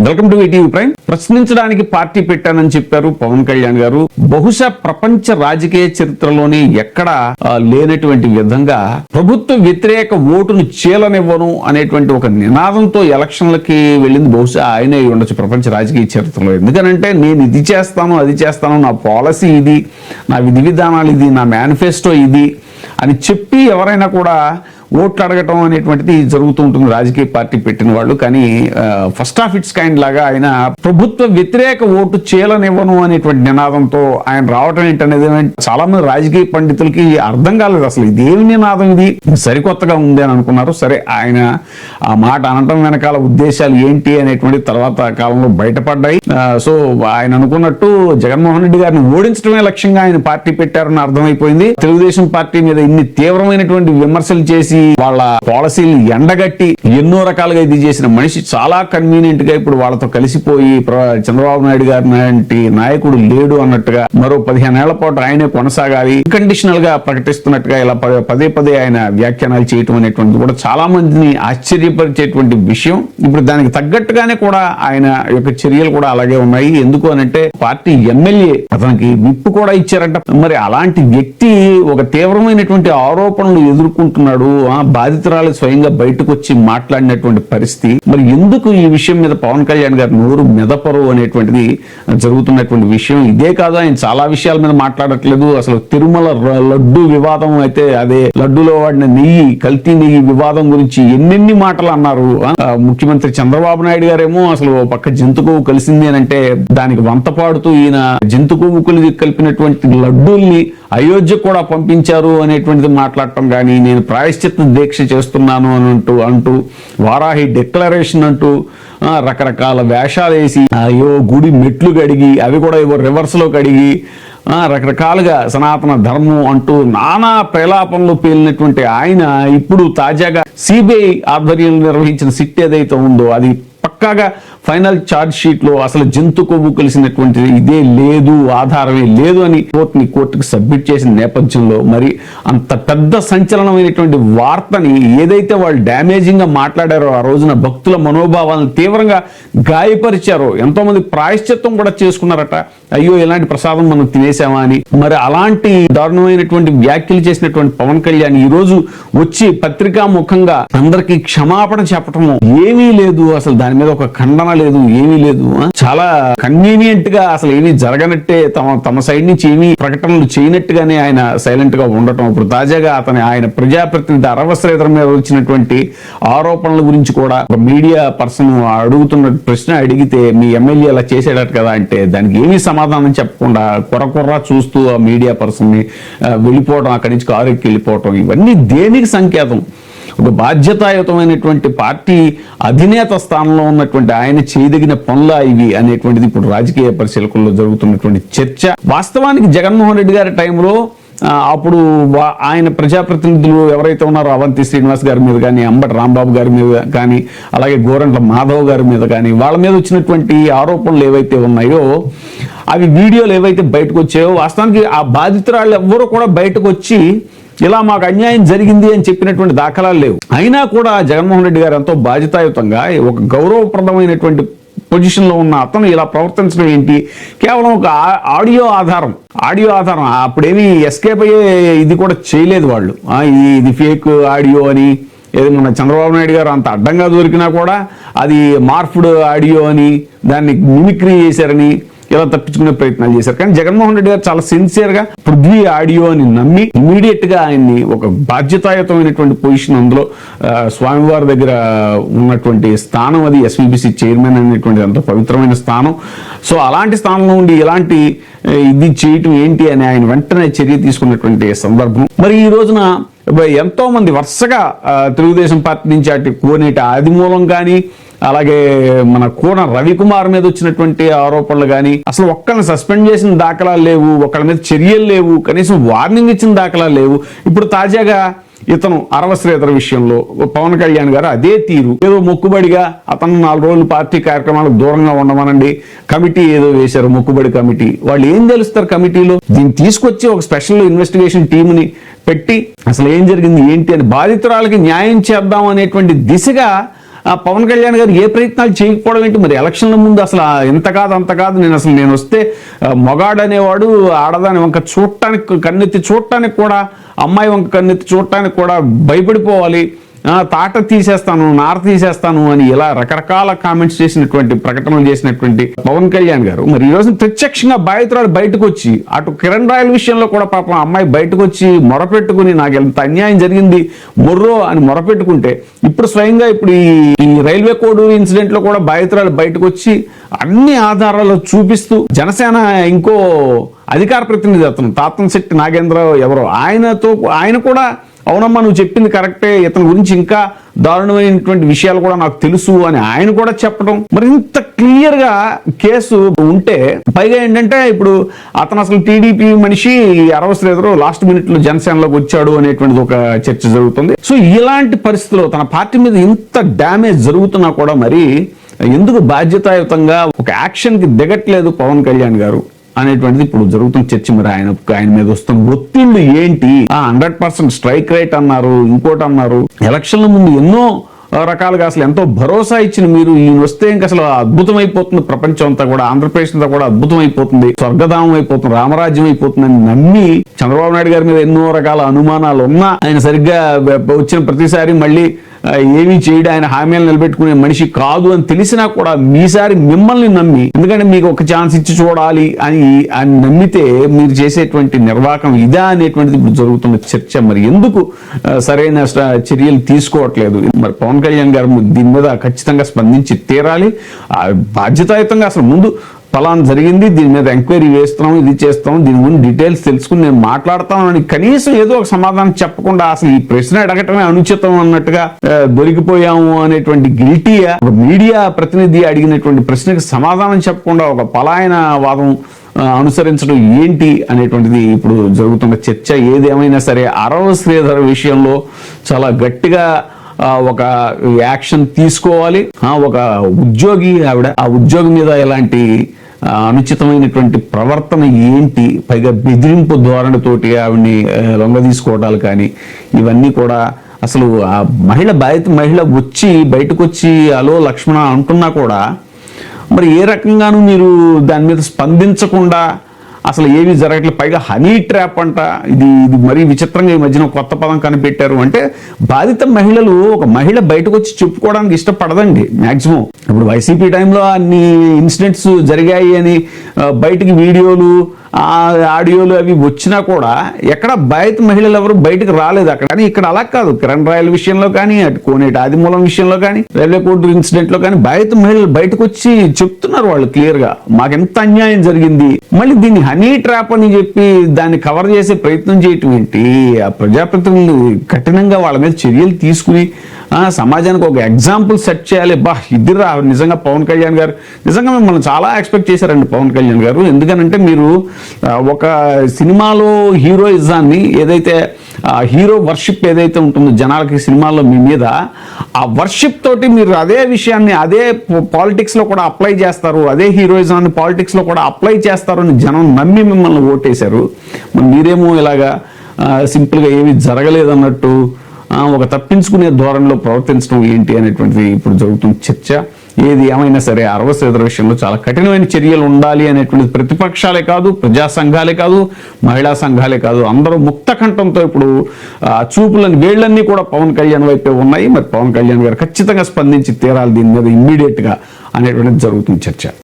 Welcome to ETV prime. ప్రశ్నించడానికి party పెట్టానని చెప్పారు పవన్ కళ్యాణ్ గారు. బహుశా ప్రపంచ రాజకీయ చరిత్రలోని ఎక్కడా లేనటువంటి విధంగా ప్రభుత్వ వ్యతిరేక ఓటును చీలనివ్వను అనేటువంటి ఒక నినాదంతో ఎలక్షన్లకి వెళ్ళింది బహుశా ఆయనే ఉండొచ్చు ప్రపంచ రాజకీయ చరిత్రలో. ఎందుకనంటే నేను ఇది చేస్తాను అది చేస్తాను, నా పాలసీ ఇది, నా విధి విధానాలు ఇది, నా మేనిఫెస్టో ఇది అని చెప్పి ఎవరైనా కూడా ఓట్లు అడగటం అనేటువంటిది జరుగుతూ ఉంటుంది రాజకీయ పార్టీ పెట్టిన వాళ్ళు. కానీ ఫస్ట్ ఆఫ్ ఇట్స్ కైండ్ లాగా ఆయన ప్రభుత్వ వ్యతిరేక ఓటు చేయలనివ్వను అనేటువంటి నినాదంతో ఆయన రావటం ఏంటనేది చాలా మంది రాజకీయ పండితులకి అర్థం కాలేదు. అసలు ఇదేమి నినాదం, ఇది సరికొత్తగా ఉంది అని అనుకున్నారు. సరే, ఆయన ఆ మాట అనటం వెనకాల ఉద్దేశాలు ఏంటి అనేటువంటి తర్వాత కాలంలో బయటపడ్డాయి. సో ఆయన అనుకున్నట్టు జగన్మోహన్ రెడ్డి గారిని ఓడించడమే లక్ష్యంగా ఆయన పార్టీ పెట్టారని అర్థమైపోయింది. తెలుగుదేశం పార్టీ మీద ఇన్ని తీవ్రమైనటువంటి విమర్శలు చేసి వాళ్ళ పాలసీలు ఎండగట్టి ఎన్నో రకాలుగా ఇది చేసిన మనిషి చాలా కన్వీనియంట్ గా ఇప్పుడు వాళ్ళతో కలిసిపోయి చంద్రబాబు నాయుడు గారి లాంటి నాయకుడు లేడు అన్నట్టుగా మరో 15 ఏళ్ల పాటు ఆయనే కొనసాగాలి కండిషనల్ గా ప్రకటిస్తున్నట్టుగా ఇలా పదే పదే ఆయన వ్యాఖ్యానాలు చేయటం అనేటువంటిది కూడా చాలా మందిని ఆశ్చర్యపరిచేటువంటి విషయం. ఇప్పుడు దానికి తగ్గట్టుగానే కూడా ఆయన యొక్క చర్యలు కూడా అలాగే ఉన్నాయి. ఎందుకు అనంటే పార్టీ ఎమ్మెల్యే అతనికి విప్పు కూడా ఇచ్చారంట. మరి అలాంటి వ్యక్తి ఒక తీవ్రమైనటువంటి ఆరోపణలు ఎదుర్కొంటున్నాడు. బాధితురాలు స్వయంగా బయటకు వచ్చి మాట్లాడినటువంటి పరిస్థితి. మరి ఎందుకు ఈ విషయం మీద పవన్ కళ్యాణ్ గారు నోరు మెదపరు అనేటువంటిది జరుగుతున్నటువంటి విషయం. ఇదే కాదు, ఆయన చాలా విషయాల మీద మాట్లాడట్లేదు. అసలు తిరుమల లడ్డు వివాదం అయితే, అదే లడ్డులో వాడిన నెయ్యి, కల్తీ నెయ్యి వివాదం గురించి ఎన్నెన్ని మాటలు అన్నారు. ముఖ్యమంత్రి చంద్రబాబు నాయుడు గారేమో అసలు పక్క జంతు కొవ్వు కలిసింది అని అంటే దానికి వంత పాడుతూ ఈయన జంతు కొవ్వు కలిపినటువంటి లడ్డూల్ని అయోధ్య కూడా పంపించారు అనేటువంటిది మాట్లాడటం కానీ, నేను ప్రాయశ్చిత్త దీక్ష చేస్తున్నాను అంటూ వారాహి డిక్లరేషన్ అంటూ రకరకాల వేషాలు వేసి అయ్యో గుడి మెట్లు కడిగి అవి కూడా రివర్స్ లో కడిగి రకరకాలుగా సనాతన ధర్మం అంటూ నానా ప్రలాపంలో పేలినటువంటి ఆయన ఇప్పుడు తాజాగా సిబిఐ ఆధ్వర్యంలో నిర్వహించిన సిట్ ఏదైతే ఉందో అది పక్కాగా ఫైనల్ ఛార్జ్ షీట్ లో అసలు జంతు కొవ్వు కలిసినటువంటి ఇదే లేదు, ఆధారమే లేదు అని కోర్టుకు సబ్మిట్ చేసిన నేపథ్యంలో మరి అంత పెద్ద సంచలనమైనటువంటి వార్తని ఏదైతే వాళ్ళు డ్యామేజింగ్ గా మాట్లాడారో, ఆ రోజున భక్తుల మనోభావాలను తీవ్రంగా గాయపరిచారో, ఎంతో మంది ప్రాయశ్చిత్తం కూడా చేసుకున్నారట. అయ్యో ఇలాంటి ప్రసాదం మనం తినేసామా అని. మరి అలాంటి దారుణమైనటువంటి వ్యాఖ్యలు చేసినటువంటి పవన్ కళ్యాణ్ ఈ రోజు వచ్చి పత్రికా ముఖంగా అందరికీ క్షమాపణ చెప్పటము ఏమీ లేదు, అసలు దాని మీద ఒక ఖండన లేదు, ఏమీ లేదు. చాలా కన్వీనియంట్ గా అసలు ఏమీ జరగనట్టే తమ సైడ్ నుంచి ఏమీ ప్రకటనలు చేయనట్టుగానే ఆయన సైలెంట్ గా ఉండటం. ఇప్పుడు తాజాగా ఆయన ప్రజాప్రతినిధి అరవశ్రీధర్ మీద వచ్చినటువంటి ఆరోపణల గురించి కూడా ఒక మీడియా పర్సన్ అడుగుతున్న ప్రశ్న అడిగితే, మీ ఎమ్మెల్యే అలా చేసేటట్టు కదా అంటే దానికి ఏమీ సమాధానం చెప్పకుండా కొర్ర చూస్తూ ఆ మీడియా పర్సన్ ని వెళ్ళిపోవడం, అక్కడి నుంచి కారుకి వెళ్ళిపోవటం, ఇవన్నీ దేనికి సంకేతం? ఒక బాధ్యతాయుతమైనటువంటి పార్టీ అధినేత స్థానంలో ఉన్నటువంటి ఆయన చేయదగిన పనులా ఇవి అనేటువంటిది ఇప్పుడు రాజకీయ పరిశీలకుల్లో జరుగుతున్నటువంటి చర్చ. వాస్తవానికి జగన్మోహన్ రెడ్డి గారి టైంలో అప్పుడు ఆయన ప్రజాప్రతినిధులు ఎవరైతే ఉన్నారో అవంతి శ్రీనివాస్ గారి మీద కానీ, అంబటి రాంబాబు గారి మీద కానీ, అలాగే గోరంట్ల మాధవ్ గారి మీద కానీ, వాళ్ళ మీద వచ్చినటువంటి ఆరోపణలు ఏవైతే ఉన్నాయో అవి వీడియోలు ఏవైతే బయటకు వచ్చాయో వాస్తవానికి ఆ బాధితురాళ్ళు ఎవ్వరూ కూడా బయటకు వచ్చి ఇలా మాకు అన్యాయం జరిగింది అని చెప్పినటువంటి దాఖలాలు లేవు. అయినా కూడా జగన్మోహన్ రెడ్డి గారు ఎంతో బాధ్యతాయుతంగా ఒక గౌరవప్రదమైనటువంటి పొజిషన్ లో ఉన్న అతను ఇలా ప్రవర్తించడం ఏంటి? కేవలం ఒక ఆడియో ఆధారం అప్పుడేమీ ఎస్కేప్ అయ్యే ఇది కూడా చేయలేదు వాళ్ళు. ఇది ఫేక్ ఆడియో అని, ఏది మన చంద్రబాబు నాయుడు గారు అంత అడ్డంగా దొరికినా కూడా అది మార్ఫ్డ్ ఆడియో అని, దాన్ని మిమిక్రీ చేశారని ఇలా తప్పించుకునే ప్రయత్నాలు చేశారు. కానీ జగన్మోహన్ రెడ్డి గారు చాలా సిన్సియర్ గా పృథ్వీ ఆడియో అని నమ్మి ఇమీడియట్ గా ఆయన్ని ఒక బాధ్యతాయుతమైనటువంటి పొజిషన్, అందులో స్వామివారి దగ్గర ఉన్నటువంటి స్థానం, అది ఎస్విబిసి చైర్మన్ అనేటువంటి అంత పవిత్రమైన స్థానం. సో అలాంటి స్థానంలో ఉండి ఇలాంటి ఇది చేయటం ఏంటి అని ఆయన వెంటనే చర్య తీసుకున్నటువంటి సందర్భం. మరి ఈ రోజున ఎంతో మంది వరుసగా తెలుగుదేశం పార్టీ నుంచి అటు కోనేటి ఆదిమూలం కానీ, అలాగే మన కోన రవికుమార్ మీద వచ్చినటువంటి ఆరోపణలు కానీ, అసలు ఒక్కరిని సస్పెండ్ చేసిన దాఖలాలు లేవు, ఒకళ్ళ మీద చర్యలు లేవు, కనీసం వార్నింగ్ ఇచ్చిన దాఖలాలు లేవు. ఇప్పుడు తాజాగా ఇతను అరవశ్రీధర్ విషయంలో పవన్ కళ్యాణ్ గారు అదే తీరు, ఏదో మొక్కుబడిగా అతను 4 రోజులు పార్టీ కార్యక్రమాలకు దూరంగా ఉండమనండి, కమిటీ ఏదో వేశారు, మొక్కుబడి కమిటీ. వాళ్ళు ఏం తెలుస్తారు కమిటీలో? దీన్ని తీసుకొచ్చి ఒక స్పెషల్ ఇన్వెస్టిగేషన్ టీంని పెట్టి అసలు ఏం జరిగింది ఏంటి అని బాధితురాలకి న్యాయం చేద్దాం అనేటువంటి దిశగా పవన్ కళ్యాణ్ గారు ఏ ప్రయత్నాలు చేయకపోవడం ఏంటి? మరి ఎలక్షన్ల ముందు అసలు ఎంత కాదు అంత కాదు, నేను వస్తే మొగాడు అనేవాడు ఆడదాని వంక చూడటానికి, కన్నెత్తి చూడటానికి కూడా, అమ్మాయి వంక కన్నెత్తి చూడటానికి కూడా భయపడిపోవాలి, తాట తీసేస్తాను, నార తీసేస్తాను అని ఇలా రకరకాల కామెంట్స్ చేసినటువంటి, ప్రకటనలు చేసినటువంటి పవన్ కళ్యాణ్ గారు మరి ఈ రోజు ప్రత్యక్షంగా బాధితురాలు బయటకు వచ్చి, అటు కిరణ్ రాయల్ విషయంలో కూడా పాపం అమ్మాయి బయటకు వచ్చి మొరపెట్టుకుని నాకు ఎంత అన్యాయం జరిగింది మొర్రో అని మొరపెట్టుకుంటే, ఇప్పుడు స్వయంగా ఇప్పుడు ఈ రైల్వే కోడూరు ఇన్సిడెంట్ లో కూడా బాధితురాలు బయటకు వచ్చి అన్ని ఆధారాలు చూపిస్తూ, జనసేన ఇంకో అధికార ప్రతినిధి అతను తాతంశెట్టి నాగేంద్ర ఎవరో ఆయన కూడా అవునమ్మా నువ్వు చెప్పింది కరెక్టే, ఇతని గురించి ఇంకా దారుణమైనటువంటి విషయాలు కూడా నాకు తెలుసు అని ఆయన కూడా చెప్పడం, మరి ఇంత క్లియర్ గా కేసు ఉంటే, పైగా ఏంటంటే ఇప్పుడు అతను అసలు టీడీపీ మనిషి, అరవ శ్రీధర్ లాస్ట్ మినిట్ లో జనసేనలోకి వచ్చాడు అనేటువంటిది ఒక చర్చ జరుగుతుంది. సో ఇలాంటి పరిస్థితుల్లో తన పార్టీ మీద ఇంత డ్యామేజ్ జరుగుతున్నా కూడా మరి ఎందుకు బాధ్యతాయుతంగా ఒక యాక్షన్ కి దిగట్లేదు పవన్ కళ్యాణ్ గారు అనేటువంటిది ఇప్పుడు జరుగుతున్న చర్చ. మరి ఆయన మీద వస్తున్న ఒత్తిళ్లు ఏంటి? 100% స్ట్రైక్ రేట్ అన్నారు, ఇంకోటి అన్నారు. ఎలక్షన్ల ముందు ఎన్నో రకాలుగా అసలు ఎంతో భరోసా ఇచ్చిన మీరు ఈయన వస్తే ఇంకా అసలు అద్భుతం అయిపోతుంది, ప్రపంచం అంతా కూడా, ఆంధ్రప్రదేశ్ అంతా కూడా అద్భుతం అయిపోతుంది, స్వర్గధామం అయిపోతుంది, రామరాజ్యం అయిపోతుందని నమ్మి చంద్రబాబు నాయుడు గారి మీద ఎన్నో రకాల అనుమానాలు ఉన్నా ఆయన సరిగ్గా వచ్చిన ప్రతిసారి మళ్ళీ ఏమీ చేయడం, ఆయన హామీలు నిలబెట్టుకునే మనిషి కాదు అని తెలిసినా కూడా మీసారి మిమ్మల్ని నమ్మి, ఎందుకంటే మీకు ఒక ఛాన్స్ ఇచ్చి చూడాలి అని నమ్మితే మీరు చేసేటువంటి నిర్వాహకం ఇదా అనేటువంటిది ఇప్పుడు జరుగుతున్న చర్చ. మరి ఎందుకు సరైన చర్యలు తీసుకోవట్లేదు? మరి పవన్ కళ్యాణ్ గారు దీని మీద ఖచ్చితంగా స్పందించి తీరాలి. బాధ్యతాయుతంగా అసలు ముందు ఫలానా జరిగింది, దీని మీద ఎంక్వైరీ వేస్తున్నాం, ఇది చేస్తాం, దీని గురించి డీటెయిల్స్ తెలుసుకుని నేను మాట్లాడతాను అని కనీసం ఏదో ఒక సమాధానం చెప్పకుండా అసలు ఈ ప్రశ్న అడగటమే అనుచితం అన్నట్టుగా దొరికిపోయాము అనేటువంటి గిల్టీయా, మీడియా ప్రతినిధి అడిగినటువంటి ప్రశ్నకి సమాధానం చెప్పకుండా ఒక పలాయన వాదం అనుసరించడం ఏంటి అనేటువంటిది ఇప్పుడు జరుగుతున్న చర్చ. ఏదేమైనా సరే అరవ శ్రీధర్ విషయంలో చాలా గట్టిగా ఒక యాక్షన్ తీసుకోవాలి. ఒక ఉద్యోగి ఆవిడ, ఆ ఉద్యోగి మీద ఎలాంటి అనుచితమైనటువంటి ప్రవర్తన ఏంటి, పైగా బెదిరింపు ధోరణితోటి ఆవిడ్ని లొంగ తీసుకోవడాలు కానీ, ఇవన్నీ కూడా అసలు ఆ మహిళ వచ్చి బయటకు వచ్చి అలో లక్ష్మణ అంటున్నా కూడా మరి ఏ రకంగానూ మీరు దాని మీద స్పందించకుండా అసలు ఏమీ జరగట్లేదు. పైగా హనీ ట్రాప్ అంట, ఇది మరీ విచిత్రంగా ఈ మధ్యన కొత్త పదం కనిపెట్టారు. అంటే బాధిత మహిళలు, ఒక మహిళ బయటకు వచ్చి చెప్పుకోవడానికి ఇష్టపడదండి మ్యాక్సిమం. ఇప్పుడు వైసీపీ టైంలో అన్ని ఇన్సిడెంట్స్ జరిగాయి అని బయటికి వీడియోలు ఆడియోలు అవి వచ్చినా కూడా ఎక్కడ బాధిత మహిళలు ఎవరు బయటకు రాలేదు అక్కడ. కానీ ఇక్కడ అలా కాదు. కిరణ్ రాయల్ విషయంలో కానీ, అటు కోనేటి ఆదిమూలం విషయంలో కానీ, రైల్వే కోర్టు ఇన్సిడెంట్ లో కానీ బాధిత మహిళలు బయటకు వచ్చి చెప్తున్నారు వాళ్ళు క్లియర్ గా, మాకెంత అన్యాయం జరిగింది. మళ్ళీ దీన్ని హనీ ట్రాప్ అని చెప్పి దాన్ని కవర్ చేసే ప్రయత్నం చేయటం ఏంటి? ఆ ప్రజాప్రతినిధులు కఠినంగా వాళ్ళ మీద చర్యలు తీసుకుని సమాజానికి ఒక ఎగ్జాంపుల్ సెట్ చేయాలి. ఇదిరా నిజంగా పవన్ కళ్యాణ్ గారు నిజంగా మిమ్మల్ని చాలా ఎక్స్పెక్ట్ చేశారండి పవన్ కళ్యాణ్ గారు. ఎందుకనంటే మీరు ఒక సినిమాలో హీరోయిజాన్ని, ఏదైతే హీరో వర్షిప్ ఏదైతే ఉంటుందో జనాలకి సినిమాల్లో మీ మీద, ఆ వర్షిప్ తోటి మీరు అదే విషయాన్ని అదే పాలిటిక్స్ లో కూడా అప్లై చేస్తారు, అదే హీరోయిజాన్ని పాలిటిక్స్ లో కూడా అప్లై చేస్తారు అని జనం నమ్మి మిమ్మల్ని ఓటేశారు. మీరేమో ఇలాగా సింపుల్గా ఏమీ జరగలేదన్నట్టు ఒక తప్పించుకునే ధోరణిలో ప్రవర్తించడం ఏంటి అనేటువంటిది ఇప్పుడు జరుగుతున్న చర్చ. ఏది ఏమైనా సరే అరవ శ్రీధర్ విషయంలో చాలా కఠినమైన చర్యలు ఉండాలి అనేటువంటిది ప్రతిపక్షాలే కాదు, ప్రజా సంఘాలే కాదు, మహిళా సంఘాలే కాదు, అందరూ ముక్త కంఠంతో ఇప్పుడు చూపులని వేళ్లన్నీ కూడా పవన్ కళ్యాణ్ వైపే ఉన్నాయి. మరి పవన్ కళ్యాణ్ గారు ఖచ్చితంగా స్పందించి తీరాలి దీని మీద ఇమ్మీడియట్ గా అనేటువంటిది జరుగుతున్న చర్చ.